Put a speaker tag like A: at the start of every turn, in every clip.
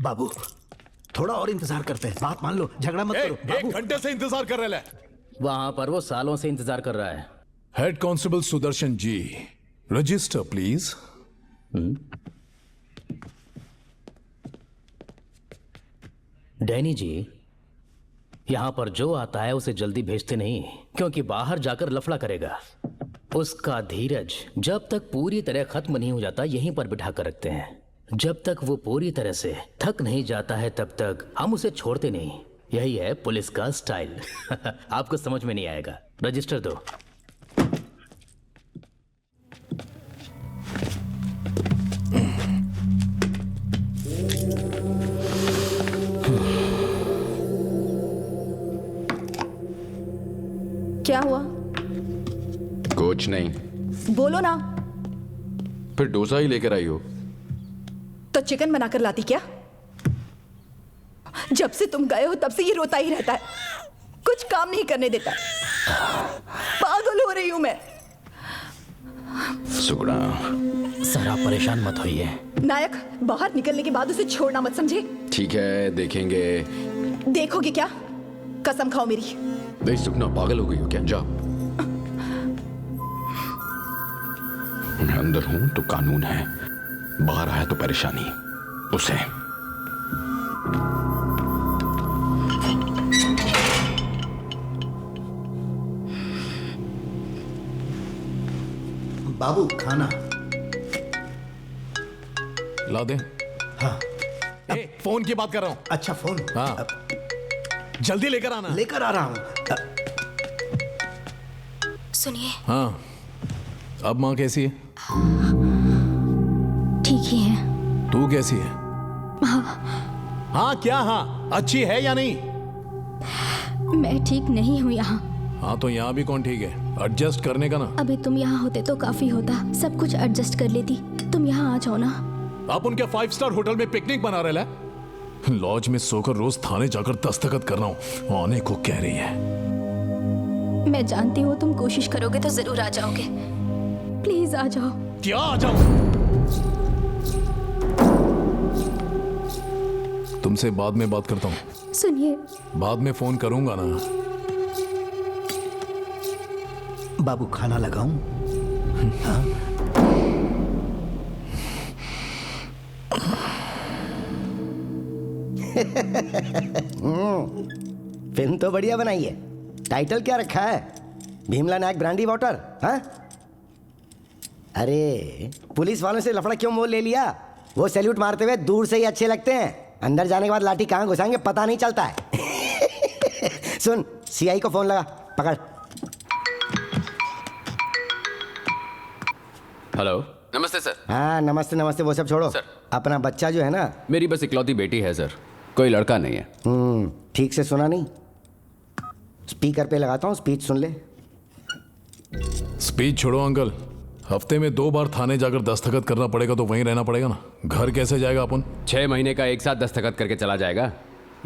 A: बाबू थोड़ा और इंतजार करते हैं, बात मान लो, झगड़ा मत करो बाबू।
B: 1 घंटे से इंतजार कर रहे हैं।
C: वहां पर वो सालों से इंतजार कर रहा है।
B: Head constable Sudarshan ji, register please.
C: Danny ji, यहां पर जो आता है उसे जल्दी भेजते नहीं, क्योंकि बाहर जाकर लफड़ा करेगा। उसका धीरज जब तक पूरी तरह खत्म नहीं हो जाता यहीं पर बिठा कर रखते हैं। जब तक वो पूरी तरह से थक नहीं जाता है तब तक हम उसे छोड़ते नहीं। यही है पुलिस का स्टाइल। आपको समझ में नहीं आएगा। रजिस्टर दो।
D: क्या हुआ?
E: कुछ नहीं।
D: बोलो ना।
E: फिर डोसा ही लेकर आई हो?
D: तो चिकन बनाकर लाती क्या? जब से तुम गए हो तब से ये रोता ही रहता है, कुछ काम नहीं करने देता। पागल हो रही हूं मैं।
E: सुगड़ा,
C: सर आप परेशान मत होइए।
D: नायक, बाहर निकलने के बाद उसे छोड़ना मत, समझे?
E: ठीक है, देखेंगे।
D: देखोगे क्या? कसम खाओ मेरी।
E: नहीं सुगना, पागल हो गई हो क्या? जाओ। मैं अंदर हूं तो कानून है, बाहर आया तो परेशानी। उसे
A: बाबू खाना
B: ला दे।
A: हाँ
B: फोन की बात कर रहा हूं।
A: अच्छा फोन,
B: हाँ। जल्दी लेकर आना।
A: लेकर आ रहा हूँ।
F: सुनिए।
B: हाँ, अब माँ कैसी है?
F: ठीक ही है।
B: तू कैसी है? हाँ क्या हाँ, अच्छी है या नहीं?
F: मैं ठीक नहीं हूँ यहाँ।
B: हाँ तो यहाँ भी कौन ठीक है? एडजस्ट करने का ना।
F: अभी तुम यहाँ होते तो काफी होता, सब कुछ एडजस्ट कर लेती। तुम यहाँ आ जाओ ना।
B: आप उनके 5 स्टार होटल में पिकनिक बना रहे हैं। लॉज में सोकर रोज थाने जाकर दस्तखत कर रहा हूँ, आने को कह रही है।
F: मैं जानती हूँ तुम कोशिश करोगे तो जरूर आ जाओगे। प्लीज आ जाओ।
B: क्या आ जाओ? तुमसे बाद में बात करता हूँ।
F: सुनिए,
B: बाद में फोन करूंगा ना।
A: बाबू खाना लगाऊं? हाँ?
G: फिल्म तो बढ़िया बनाई है। टाइटल क्या रखा है? भीमला नायक ब्रांडी वाटर। हाँ? अरे पुलिस वालों से लफड़ा क्यों मोल ले लिया? वो सैल्यूट मारते हुए दूर से ही अच्छे लगते हैं, अंदर जाने के बाद लाठी कहाँ घुसाएंगे पता नहीं चलता है। सुन, सीआई को फोन लगा, पकड़।
H: हेलो। नमस्ते सर।
G: हाँ नमस्ते नमस्ते, वो सब छोड़ो।
H: सर।
G: अपना बच्चा जो है ना,
H: मेरी बस इकलौती बेटी है सर, कोई लड़का नहीं है।
G: ठीक से सुना नहीं? स्पीकर पे लगाता हूँ, स्पीच सुन ले।
B: स्पीच छोड़ो अंकल, हफ्ते में 2 बार थाने जाकर दस्तखत करना पड़ेगा तो वहीं रहना पड़ेगा ना। घर कैसे जाएगा अपन?
H: 6 महीने का एक साथ दस्तखत करके चला जाएगा,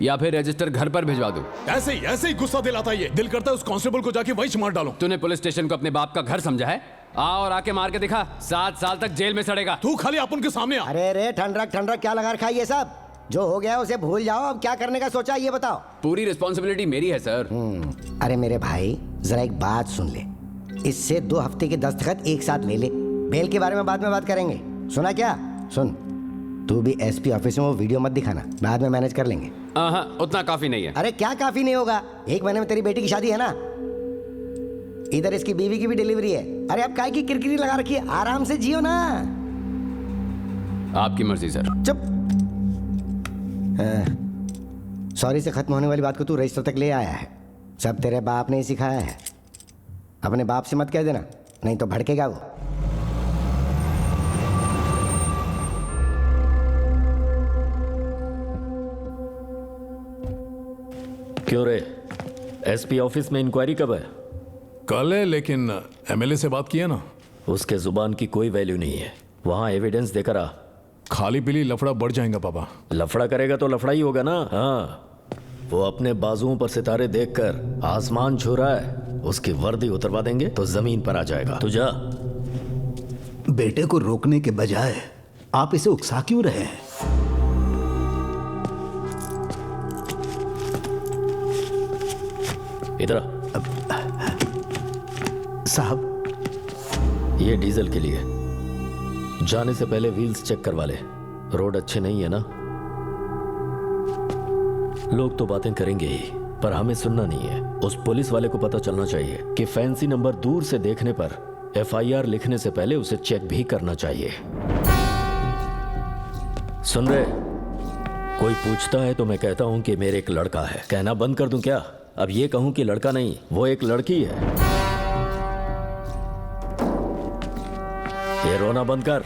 H: या फिर रजिस्टर घर पर भिजवा दूं?
B: ऐसे ही गुस्सा दिलाता है ये। दिल करता है उस कांस्टेबल को जाके वहीं मार डालूं।
H: तूने पुलिस स्टेशन को अपने बाप का घर समझा है? आ और आके मार के दिखा, 7 साल तक जेल में सड़ेगा।
B: तू खाली अपन के सामने आ।
G: अरे रे ठंडक क्या लगा रखा है ये सब? जो हो गया उसे भूल जाओ, अब क्या करने का सोचा ये बताओ।
H: पूरी रिस्पॉन्सिबिलिटी मेरी है सर।
G: अरे मेरे भाई जरा एक बात सुन ले, इससे 2 हफ्ते के दस्तखत एक साथ ले ले। बेल के बारे में बाद में बात करेंगे, सुना क्या? सुन, तू भी एसपी ऑफिस में वो वीडियो मत दिखाना, बाद में मैनेज कर लेंगे।
H: हाँ, उतना काफी नहीं है।
G: अरे क्या काफी नहीं होगा? 1 महीने में तेरी बेटी की शादी है ना, इधर इसकी बीवी की भी डिलीवरी है। अरे अब काय की किरकिरी लगा रखी है, आराम से जियो ना।
H: आपकी मर्जी सर।
G: चुप। सॉरी से खत्म होने वाली बात को तू रजिस्टर तक ले आया है, सब तेरे बाप ने ही सिखाया है। अपने बाप से मत कह देना, नहीं तो भड़केगा वो।
I: क्यों रे, एसपी ऑफिस में इंक्वायरी कब है?
B: कल है, लेकिन एमएलए से बात किया ना।
I: उसके जुबान की कोई वैल्यू नहीं है, वहां एविडेंस देकर आ।
B: खाली पीली लफड़ा बढ़ जाएगा पापा।
I: लफड़ा करेगा तो लफड़ा ही होगा ना। हाँ, वो अपने बाजुओं पर सितारे देखकर आसमान छू रहा है, उसकी वर्दी उतरवा देंगे तो जमीन पर आ जाएगा। तू जा।
A: बेटे को रोकने के बजाय आप इसे उकसा क्यों रहे हैं?
I: इधर आ।
A: साहब,
I: ये डीजल के लिए। जाने से पहले व्हील्स चेक करवा ले। रोड अच्छे नहीं है ना। लोग तो बातें करेंगे ही, पर हमें सुनना नहीं है। उस पुलिस वाले को पता चलना चाहिए कि फैंसी नंबर दूर से देखने पर FIR लिखने से पहले उसे चेक भी करना चाहिए। सुन रहे? कोई पूछता है तो मैं कहता हूं कि मेरे एक लड़का है। कहना बंद कर दूं क्या? अब ये कहूं कि लड़का नहीं, वो एक लड़की है। ये रोना बंद कर,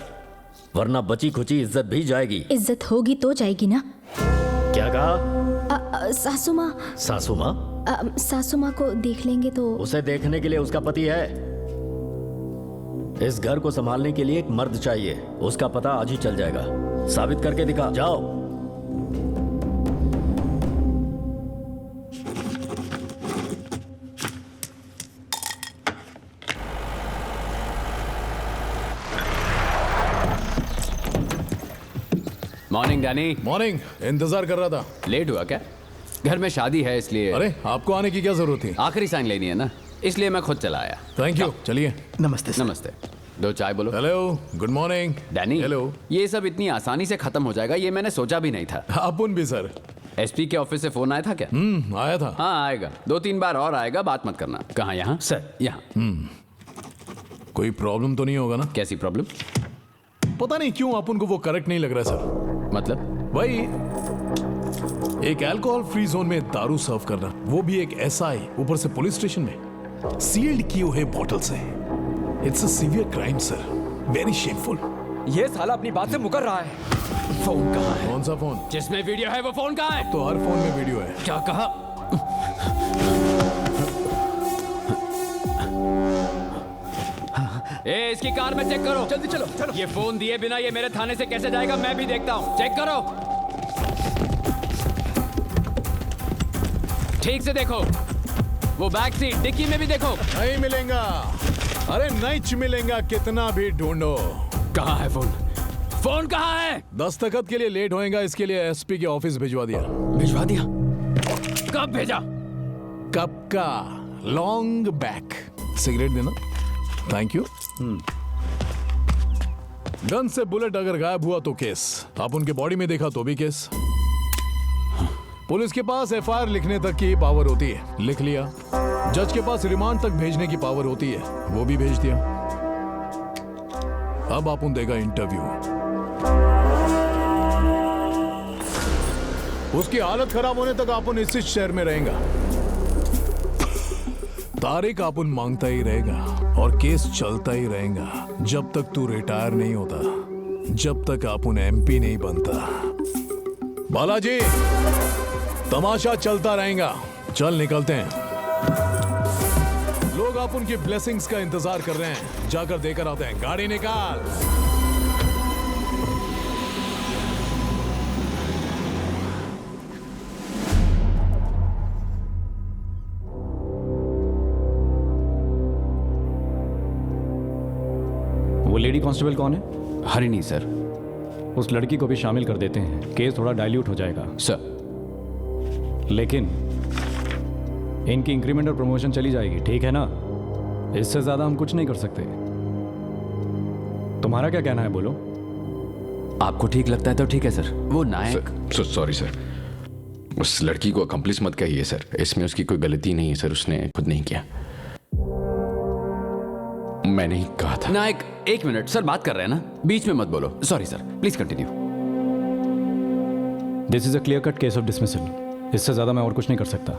I: वरना बची खुची इज्जत भी जाएगी।
F: इज्जत होगी तो जाएगी ना।
I: क्या कहा?
F: सासू माँ।
I: सासू माँ?
F: सासू माँ को देख लेंगे तो।
I: उसे देखने के लिए उसका पति है। इस घर को संभालने के लिए एक मर्द चाहिए। उसका पता आज ही चल जाएगा। साबित करके दिखा। जाओ।
H: Morning Danny.
B: मॉर्निंग। इंतजार कर रहा था।
H: लेट हुआ क्या? घर में शादी है इसलिए।
B: अरे आपको आने की क्या जरूरत थी?
H: आखिरी साइन लेनी है ना, इसलिए मैं खुद चला आया।
B: Thank you. चलिए।
A: नमस्ते सर।
H: नमस्ते। दो चाय बोलो।
B: Hello, good morning.
H: Danny,
B: hello.
H: ये सब इतनी आसानी से खत्म हो जाएगा ये मैंने सोचा भी नहीं था।
B: अपुन भी सर।
H: SP के ऑफिस से फोन आया था क्या?
B: आया था।
H: हाँ आएगा, 2-3 बार और आएगा, बात मत करना। कहाँ? यहाँ
A: सर।
H: यहाँ।
B: कोई प्रॉब्लम तो नहीं होगा ना?
H: कैसी प्रॉब्लम?
B: पता नहीं क्यों अपुन को वो करेक्ट नहीं लग रहा सर।
H: मतलब?
B: भाई, एक अल्कोहल फ्री जोन में दारू सर्व करना, वो भी एक SI, ऊपर से पुलिस स्टेशन में, सील्ड किए हुए बॉटल से। It's a severe crime sir, very shameful.
H: ये साला अपनी बात से मुकर रहा है। फोन कहाँ है?
B: कौन सा फोन?
H: जिसमें वीडियो है वो फोन कहाँ है?
B: तो हर फोन में वीडियो है।
H: क्या कहा? ए, इसकी कार में चेक करो। जल्दी चलो चलो। ये फोन दिए बिना ये मेरे थाने से कैसे जाएगा मैं भी देखता हूँ। चेक करो, ठीक से देखो। वो बैक सीट डिक्की में भी देखो।
B: नहीं मिलेगा। अरे नहीं मिलेगा, कितना भी ढूंढो।
H: कहाँ है फोन? फोन कहाँ है?
B: दस्तखत के लिए लेट होएगा, इसके लिए SP के ऑफिस भिजवा दिया।
H: भिजवा दिया? कब भेजा?
B: कब का? Long back. सिगरेट देना। Thank you. गन से बुलेट अगर गायब हुआ तो केस। आप उनके बॉडी में देखा तो भी केस। पुलिस के पास FIR लिखने तक की पावर होती है, लिख लिया। जज के पास रिमांड तक भेजने की पावर होती है, वो भी भेज दिया। अब आप उन देगा इंटरव्यू। उसकी हालत खराब होने तक आप उन इस शहर में रहेगा। तारीख आप उन मांगता ही रहेगा और केस चलता ही रहेगा जब तक तू रिटायर नहीं होता, जब तक आप उन MP नहीं बनता। बालाजी, तमाशा चलता रहेगा। चल निकलते हैं। लोग आप उनकी ब्लेसिंग्स का इंतजार कर रहे हैं, जाकर देकर आते हैं। गाड़ी निकाल।
J: वो लेडी कांस्टेबल कौन है?
H: हरिणी सर।
J: उस लड़की को भी शामिल कर देते हैं, केस थोड़ा डाइल्यूट हो जाएगा
H: सर।
J: लेकिन इनकी इंक्रीमेंट और प्रमोशन चली जाएगी, ठीक है ना? इससे ज्यादा हम कुछ नहीं कर सकते। तुम्हारा क्या कहना है, बोलो।
H: आपको ठीक लगता है तो ठीक है सर। वो नायक।
E: सॉरी सर, उस लड़की को अकम्प्लिस मत कहिए सर। इसमें उसकी कोई गलती नहीं है सर, उसने खुद नहीं किया। मैंने ही कहा था।
H: नायक, 1 मिनट सर, बात कर रहे हैं ना, बीच में मत बोलो। Sorry sir, please continue.
J: This is a clear cut case of dismissal. इससे ज्यादा मैं और कुछ नहीं कर सकता।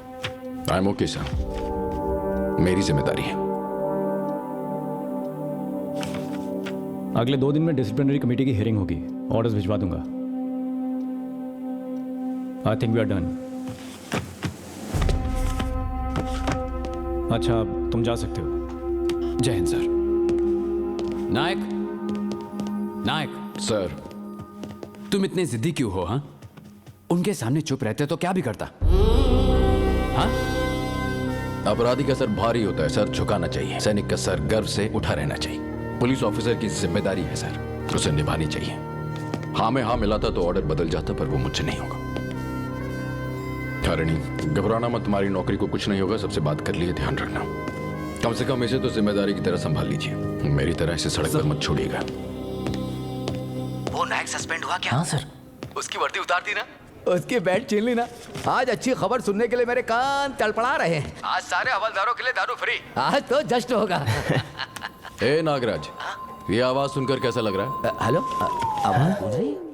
E: आई एम ओके सर, मेरी जिम्मेदारी है।
J: अगले 2 दिन में डिसिप्लिनरी कमेटी की हियरिंग होगी, ऑर्डर्स भिजवा दूंगा। I think we are done. अच्छा, अब तुम जा सकते हो।
H: जय हिंद सर। नायक, नायक
E: सर,
H: तुम इतने जिद्दी क्यों हो? हाँ, उनके सामने चुप रहते तो क्या भी करता। हाँ,
E: अपराधी का सर भारी होता है सर, झुकाना चाहिए। सैनिक का सर गर्व से उठा रहना चाहिए। पुलिस ऑफिसर की जिम्मेदारी है सर, उसे निभानी चाहिए। हाँ में हाँ मिलाता तो ऑर्डर बदल जाता, पर वो मुझसे नहीं होगा। तारिणी, घबराना मत, तुम्हारी नौकरी को कुछ नहीं होगा। सबसे बात कर लिए, ध्यान रखना। कम से कम इसे तो जिम्मेदारी की तरह संभाल लीजिए। मेरी तरह इसे सड़क पर मत छोड़िएगा।
A: वो नायक सस्पेंड हुआ क्या?
H: हाँ सर।
A: उसकी वर्दी उतार दी ना?
K: उसकी बैट छीन ली ना। आज अच्छी खबर सुनने के लिए मेरे कान तड़पड़ा रहे हैं। आज सारे हवलदारों के लिए दारू फ्री। आज तो जस्ट होगा।
E: ए नागराज, ये आवाज सुनकर कैसा लग रहा है?
K: हेलो, आवाज सुन रही है?